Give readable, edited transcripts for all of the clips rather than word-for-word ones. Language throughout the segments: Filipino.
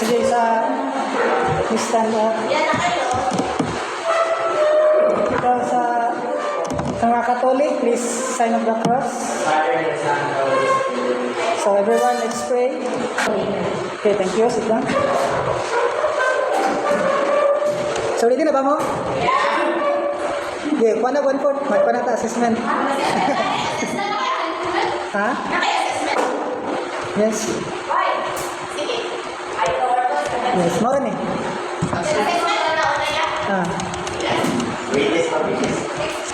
Sige, stand up. Ito sa mga Catholic, please sign of the cross. So everyone, let's pray. Okay, thank you. Sit down. So ready na ba mo? Okay, kuha na 1/4. Magpa na ta assessment. Ha? Yes. Yes, mo rin eh.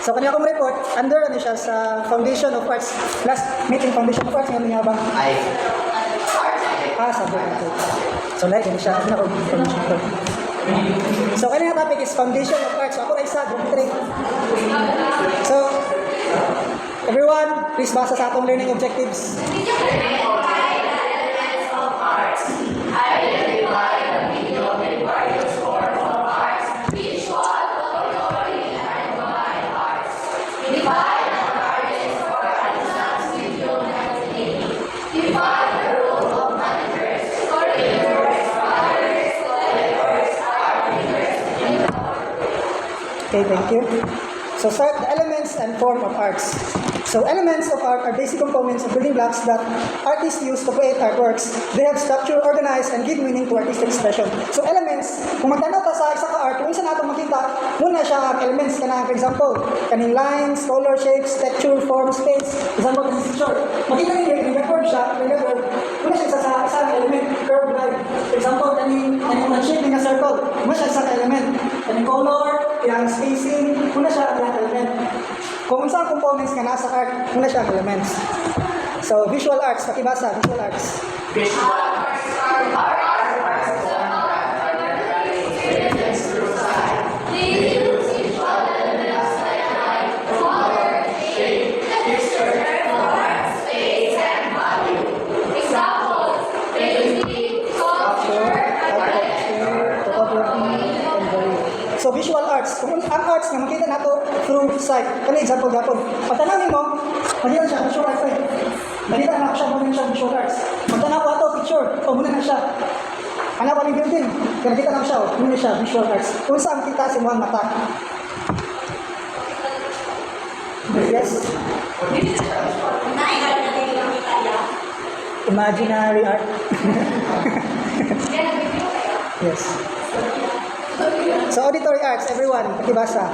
So kanya akong report, under ano siya sa Foundation of Arts. Last meeting Foundation of Arts, ngayon niya ba? Sabi ko. So like, hindi siya, ano ako, Foundation of Arts. So kanya topic is Foundation of Arts. So ako na isa, group 3. So, everyone, please basa sa atong learning objectives. Okay, thank you. So start the elements and form of arts. So elements of art are basic components of building blocks that artists use to create artworks. They have structure, organize, and give meaning to artistic expression. So elements, kung magtanaw ka sa isa ka art, kung isa natin makita, muna siya ang elements ka na, for example, kaning lines, color, shapes, texture, form, space. Example, kaning picture. Makita niyo yung curve siya, muna siya sa isang element, curve line. For example, kaning shape ng circle, muna siya sa element. Kaning color, yung spacing, muna siya ang element. Kung saan components nga nasa art, muna siya ang elements. So, visual arts, pakibasa, visual arts. Visual arts are arts experience through sight. They use visual elements like light, color, shape, texture, form, space, and value. Examples: painting, sculpture, architecture, photography, and volume. So, visual arts. Kung ang arts nga makita nato through sight. Kani example gapon. Patanawin mo, mali siya visual arts. Malita na siya muna siya visual arts. Magtanaw ko ato picture. O muna na siya. Ana pa ni building. Kaya nakita na siya. Muna siya visual arts. Kung saan kita si mga mata. Yes. Imaginary art. Yes. So auditory arts, everyone, pakibasa.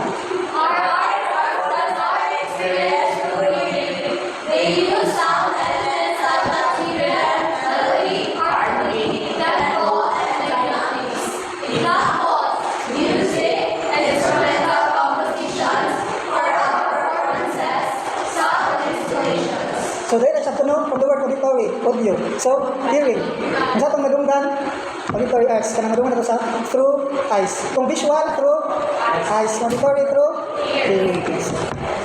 Our arts are experience through hearing. They use sound elements such as material, melody, harmony, tempo, and dynamics. Examples: music and instrumental compositions, or performances, sound installations. So there is a tunog from the word auditory, audio. So hearing. Ang sa itong madunggan, auditory arts, kanang madungan na ito sa through eyes. Kung visual, through eyes. Auditory, through hearing.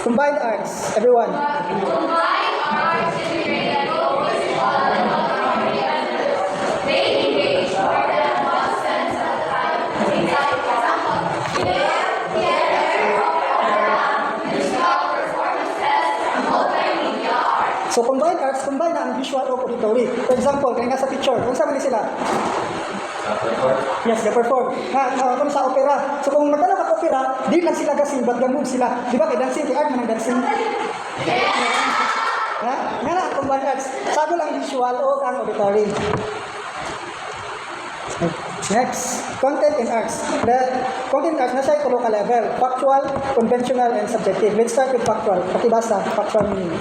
Combined arts, everyone. Combined arts integrate and co-visual and auditory elements. They engage more than one sense at a time. Example: theater, opera, musical performances, and multimedia art. So combined arts, combine na ang visual o auditory. For example, kaya nga sa picture, kung saan man sila? Yes, they perform. Kung sa opera. So kung magtanong ka opera, di lang sila gasing, but gamove sila. Di ba kay dancing, kay art man ang dancing? Nga na, combined arts. Sabi lang visual o ang auditory. Next, content in arts. The content in arts na siya local level. Factual, conventional, and subjective. Let's start with factual. Pakibasa, factual meaning.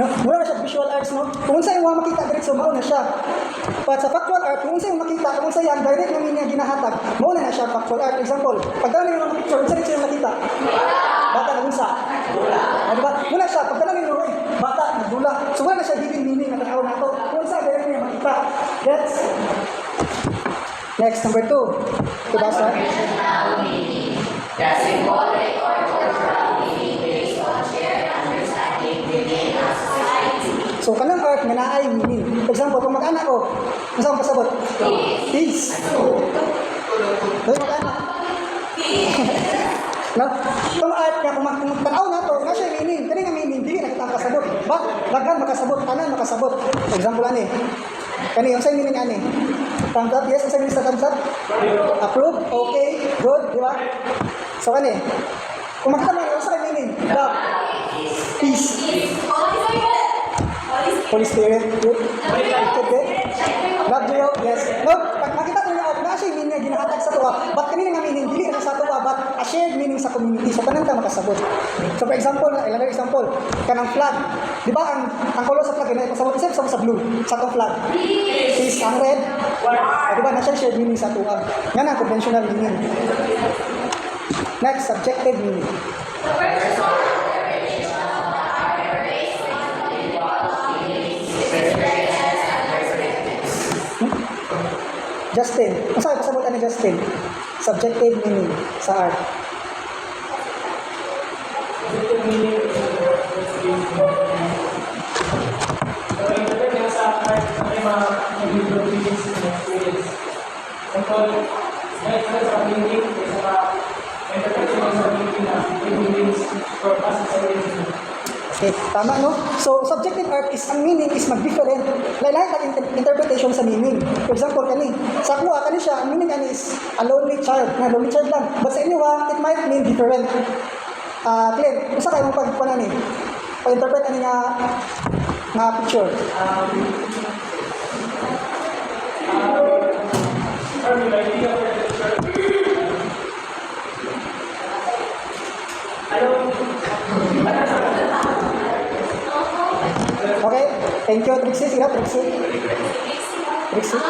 No, mura na siya visual arts, no? Kung saan yung makita direct, so mauna siya. But sa factual art, kung saan yung makita, kung saan yung direct na meaning ginahatag, mauna na siya factual art. Example, pagdala yung picture, kung saan yung makita? Bata na unsa? Diba? Muna siya, pagdala yung bata, nagdula. So wala na siya giving meaning na tanaw na ito. Kung saan direct niya makita. Gets? Next, number 2. Diba sa? The symbolic or cultural meaning based on shared understanding within a society. So, kanang art nga naay meaning. For example, kung mag-anak ko, kung saan kasabot? Peace. Kung mag-anak. No? Itong art nga, kung magtanaw na ito, nga siya meaning. Kani nga meaning, hindi na kita kasabot. Daghan makasabot, tanan makasabot. For example ani. Kani unsay meaning ani? Thumbs up, yes, unsay meaning sa thumbs up? Approve, okay, good, di ba? So kani. Kung makita mo unsay meaning? Love, peace, Holy Spirit, good. Okay. Love you, yes. No, pag makita mo niya, na siya meaning nga ginahatag sa tuwa, but kanina nga meaning, dili na sa tuwa, but a shared meaning sa community. So, kanan ka makasabot. So, for example, ilang example, kanang flag. Di ba, ang color sa flag, kasabot isa sa blue, sa itong flag. Is ang red. Di ba, na siya shared meaning sa tuwa. Yan ang conventional meaning. Next, subjective meaning. Justin, kung saan kasabutan ni Justin? Subjective meaning sa art. Okay, tama no? So, subjective art is, ang meaning is mag-different. Lahat ng interpretation sa meaning. For example, kani, sa kuha, kani siya, ang meaning kani is a lonely child. Na lonely child lang. But sa inyo ha, it might mean different. Clint, kung saan kayo mong pag-panan eh? Pag-interpret ano nga picture. Okay, thank you, Trixie. Sige, Trixie. Trixie.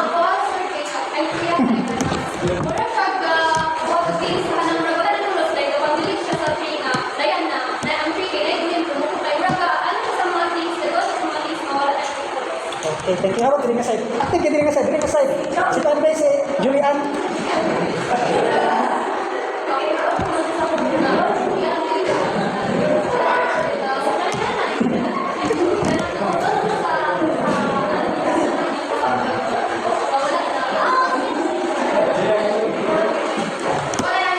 Okay, thank you. How about diri nga side? Active ka diri nga side. Diri nga side. Si Tanbay, si Julian.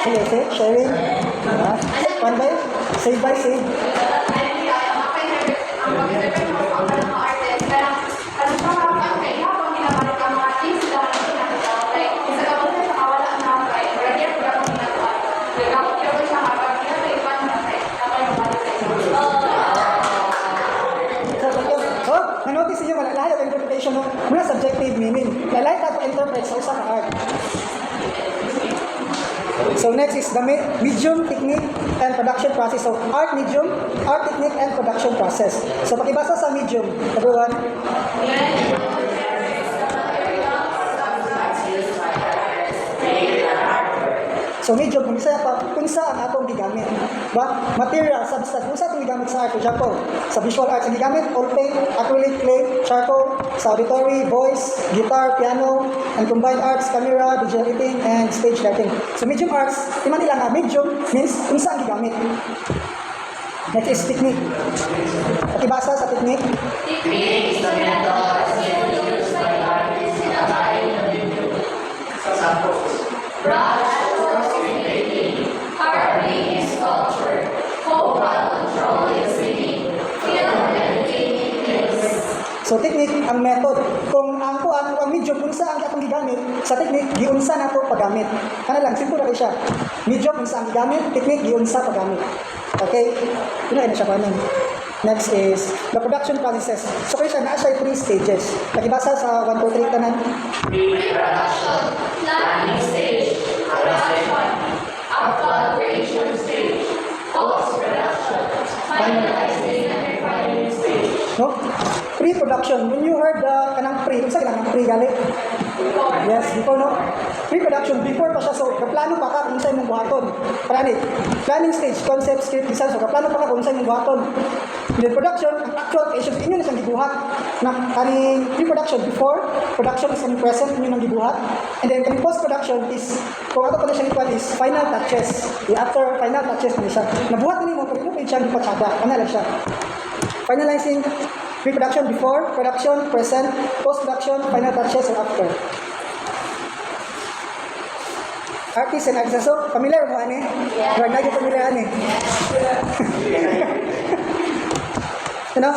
Sige, sharing. Tanbay, save by save. Na-notice niyo ba, lahat ng interpretation mo, muna subjective meaning. Lahat na interpret sa usang art. So next is the medium, technique, and production process. So art medium, art technique, and production process. So pakibasa sa medium, everyone. So medium, kung saan ang atong gigamit. Ba? Material, substance, kung saan atong gigamit sa art. For example, sa visual arts, ang gigamit, oil paint, acrylic, clay, charcoal, sa auditory, voice, guitar, piano, and combined arts, camera, digital editing, and stage lighting. So medium arts, timan nila nga, medium means kung saan gigamit. Next is technique. Pakibasa sa technique. Technique is the method or skill used by artists in applying the medium. Brush, painting, carving, sculpture, vocal control is singing, film editing is. So technique ang method. Kung ang medium kung saan atong gigamit, sa technique giunsa nato paggamit. Kana lang simple ra siya. Medium kung saan gigamit, technique giunsa paggamit. Okay? Yun na siya kanon. Next is the production processes. So kaya siya, naa siya 3 stages. Nakibasa sa 1, 2, 3 tanan. Pre-production, planning stage, production, output creation stage, post-production, finalizing and refining stage. No? Pre-production. When you heard the kanang pre, unsa kanang pre gali? Yes, before no? Pre-production, before pa siya. So, kaplano pa ka kung saan mong buhaton. Planning stage, concept, script, design. So, kaplano pa ka kung saan mong buhaton. Then production, ang actual creation, inyo na siyang gibuhat. Na kaning pre-production, before, production is in present, inyo nang gibuhat. And then, kaning post-production is, kung ato pa na siyang ikuan is, final touches. After final touches na siya. Nabuhat na mo, kung ino pa siyang gipatsada. Ano lang siya. Finalizing, pre-production, before, production, present, post-production, final touches, or after. Artist and artist. So, familiar mo, ani? Yeah. Or naging familiar, ani? You know,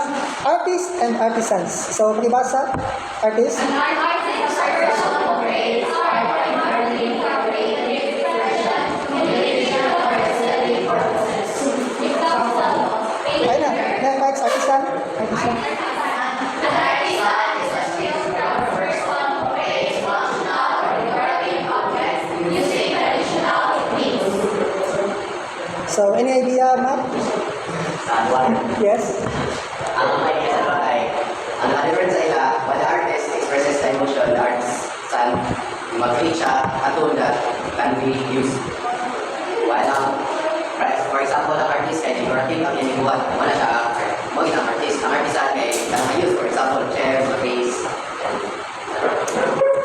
Artists and artisans. So, pakibasa. Artists. An artist is a person who creates art primarily for creative expression, communication, or aesthetic purposes. Example, Ayun na. painter. Next, artisan. Artisan. An artisan is a skilled craft person who creates functional or decorative objects using traditional techniques. So, any idea, Matt? Yes? Ang idea sa bagay, ang difference sa ila, when the artist expresses the emotion, the artist san mag-create siya atun that can be used. While for example, ang artist kay decorative ang inibuhat, wala siya mo ang artist. Ang artisan kay kanang use, for example, chair, vase.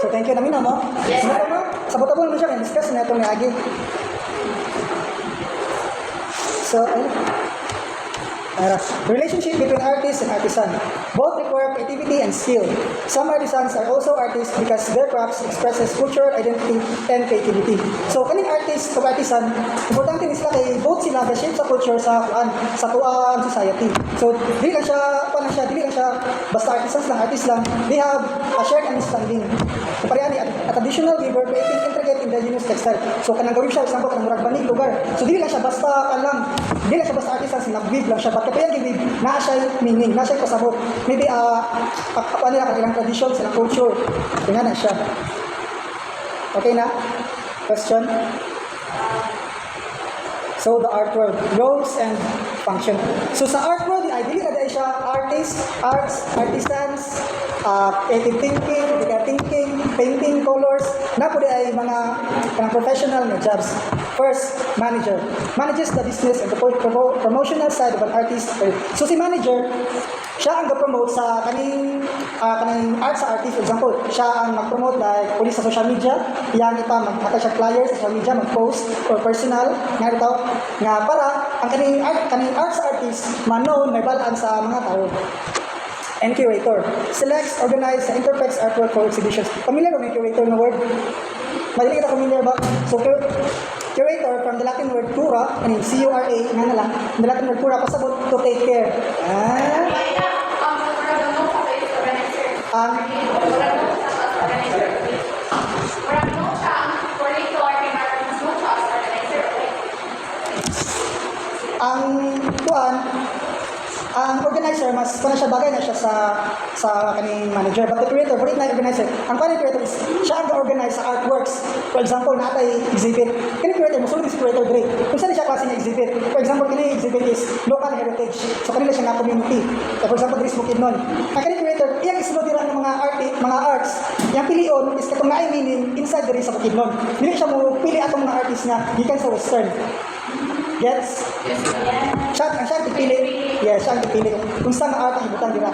So, thank you namin, mo. Yes, sir. Sabot mo naman siya, discuss na itong niagi. So, the relationship between artist and artisan. Both require creativity and skill. Some artisans are also artists because their crafts expresses culture, identity, and creativity. So, kaning artist o artisan, importante ni sila kay both sila ga-shape sa culture sa tuang society. So, dili lang siya basta artisans lang, artist lang. They have a shared understanding. So, parehani, a traditional weaver creating intricate indigenous textile. So, kanang gawin siya, example, kanang murag banig lugar. So, dili lang siya basta artisans, nag-weave lang siya. But kapag yung weave, naa siya meaning, naa siya pasabot. Maybe, ano nila, kanilang tradition, silang culture. Tingnan na siya. Okay na? Question? So, the art world, roles and function. So, sa art world, ideally na dahil siya arts, artisans, creative thinking, critical thinking, painting, colors, na po ay mga professional na jobs. First, manager. Manages the business and the promotional side of an artist. So, si manager, siya ang ga-promote sa kaning art sa artist. For example, siya ang mag-promote like police sa social media. Yang ita magmata siya flyers sa social media, mag-post or personal. Nga ito, nga para ang kaning art sa artist ma-known, may balaan sa mga tao. And curator. Selects, organize, and interprets artwork for exhibitions. Familiar ba may curator na word? Madali kita familiar ba? So, curator from the Latin word cura, C-U-R-A, nga na lang. The Latin word cura, pasabot to take care. Ang ang organizer mas kuna siya bagay na siya sa kaning manager, but the creator bulit na organizer. Ang kaning creator is siya ang organize sa artworks. For example, natay exhibit kini creator musulod si creator great kung saan siya klase ng exhibit. For example, kini exhibit is local heritage, so kanila siya na community. So, for example, diri sa Bukidnon, ang kaning creator iyang isulod dira ng mga arts yang pilion is katong naay meaning inside diri sa Bukidnon. Dili siya mo pili atong mga artist nga gikan sa western. Yes? Yes, Siya ang pipili. Yes, siya ang pipili. Kung saan ang art ang ibutan, di ba?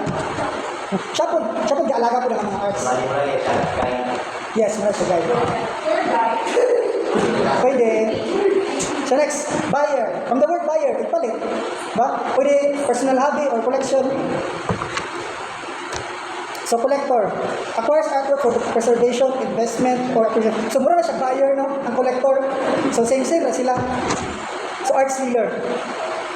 Siya po gaalaga po ng mga arts. bali siya kay Yes, muna siya guide. Pwede. So next, buyer. From the word buyer, ipalit. Ba? Pwede personal hobby or collection. So collector. Acquires artwork for preservation, investment, or appreciation. So mura na siya buyer, no? Ang collector. So same na sila. So arts dealer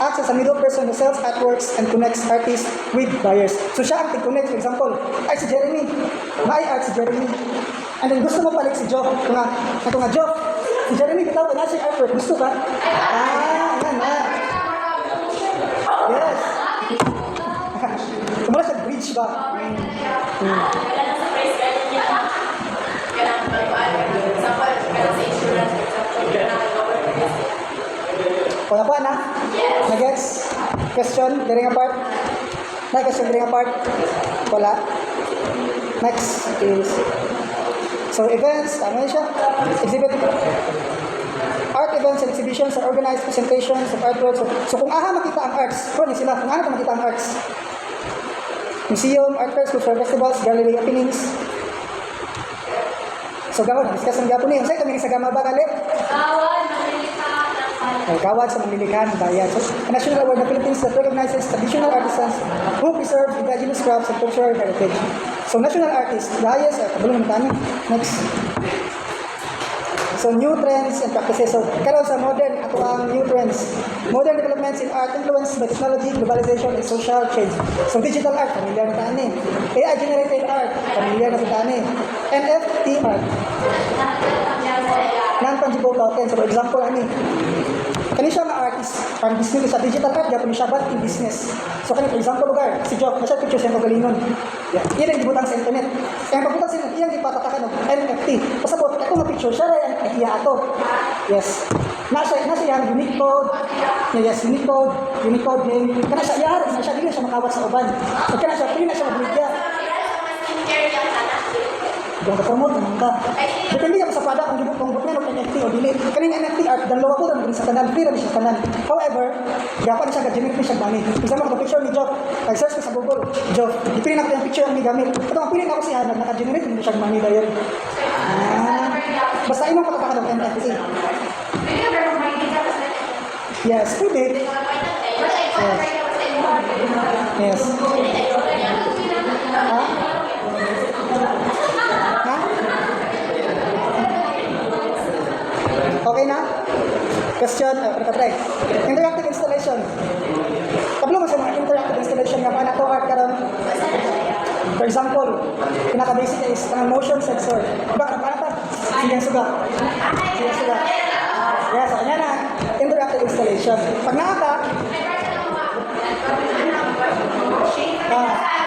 acts as a middle person who sells artworks and connects artists with buyers. So siya ang tig-connect. For example, ay si Jeremy. May art si Jeremy. And then gusto mo palit si Joe. Ito nga Joe. Si Jeremy, bitaw pa na siya artwork. Gusto ka? Ayan na. Yes. Kumula siya bridge ba? Wala pa na? Yes. Nagets? Question? During a part? Na question during a part? Wala. Next is so events, ano siya? Exhibit. Art events and exhibitions are organized presentations of artworks. So kung aha makita ang arts, kung sila, kung ano makita ang arts? Museum, art fairs, cultural festivals, gallery openings. So gawon, discuss ang gapon niyo. Say kami sa gama ba gali? Gawad sa mamilikan ng bayan. So, a national award ng Philippines that recognizes traditional artisans who preserve indigenous crafts and cultural heritage. So, national artist, the highest, kabulong ng tanong. Next. So new trends and practices. So karon sa modern ato ang new trends. Modern developments in art influenced by technology, globalization, and social change. So digital art, familiar na tani. AI generated art, familiar na sa tani. NFT art, non-fungible tokens. So for example, kani siya nga artist, parang business sa digital art, gapon siya but in business. So kani for example lugar, si Jock, nasa picture siya kagalingon. Yeah. Iyan ang gibutang sa internet. Kaya pagbutan sa internet, iyang gipatatakan ng NFT. Pasabot, ako nga picture siya, rin ang iya ato. Yes. Nasa yung unique code. Yes, Unicode name. Kana siya, iya na siya, dili siya makawat sa uban. At kana siya, pili na siya magligya. Kung ka-promote naman ka. Depende ka sa product kung gibot niya ng NFT o dili. Kaning NFT art, dalawa ko rin sa kanal, free rin siya sa kanal. However, gapan siya, ga-generate siya money. Isama ko picture ni Jock, nag-search ko sa Google, Jock, ipili na ko yung picture ang gamit. Ito, ang pili na ko siya, naka-generate mo siya money dahil. Basta inong patatakan ng NFT. Yes, pwede. Yes. Ha? Okay na? Question, try. Interactive installation. Kablo mo sa mga interactive installation nga pa na to art karon. For example, pinaka-basic is ang motion sensor. Bakit pa? Sige suga. Yes, so kanya na. Interactive installation. Pag nakaka,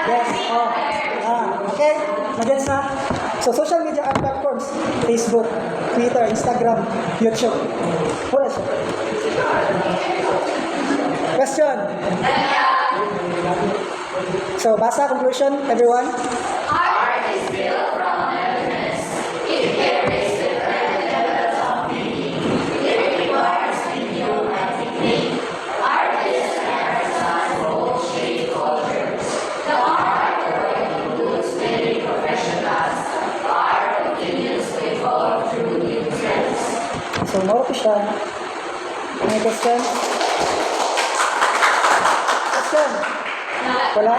yes, okay, mag-gets na. So, social media art platforms, Facebook, Twitter, Instagram, YouTube. Wala siya. Question. So, basa, conclusion, everyone. Art is built from elements. It carries different levels of meaning. It requires medium and technique. Artists and artisans hold shape cultures. The art world includes many professionals. Art continues to evolve through new trends. So, moro ko siya. May question? Question? Wala?